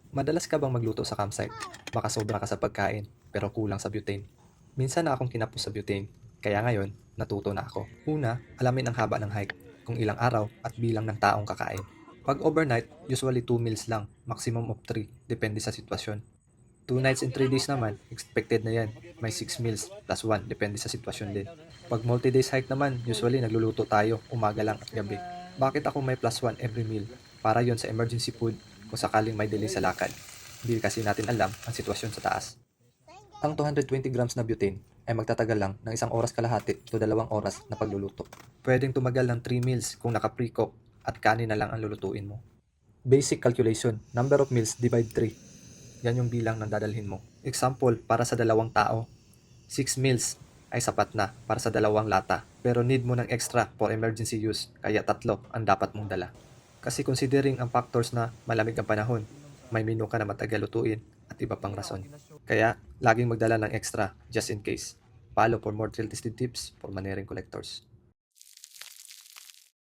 Madalas ka bang magluto sa campsite? Baka sobra ka sa pagkain, pero kulang sa butane. Minsan na akong kinapos sa butane, kaya ngayon, natuto na ako. Una, alamin ang haba ng hike, kung ilang araw at bilang ng taong kakain. Pag overnight, usually 2 meals lang, maximum of 3, depende sa sitwasyon. 2 nights and 3 days naman, expected na yan. May 6 meals plus 1, depende sa sitwasyon din. Pag multi-days hike naman, usually nagluluto tayo umaga lang at gabi. Bakit ako may plus 1 every meal? Para yon sa emergency food kung sakaling may delay sa lakad. Hindi kasi natin alam ang sitwasyon sa taas. Ang 220 grams na butane ay magtatagal lang ng 1 oras kalahati to 2 oras na pagluluto. Pwedeng tumagal ng 3 meals kung naka-pre-cook at kanin na lang ang lulutuin mo. Basic calculation, number of meals divide 3. Yan yung bilang ng dadalhin mo. Example, para sa 2 tao, 6 meals ay sapat na para sa 2 lata. Pero need mo ng extra for emergency use, kaya 3 ang dapat mong dala. Kasi considering ang factors na malamig ang panahon, may menu ka na matagal lutuin at iba pang rason. Kaya, laging magdala ng extra just in case. Follow for more trail tested tips for Manering collectors.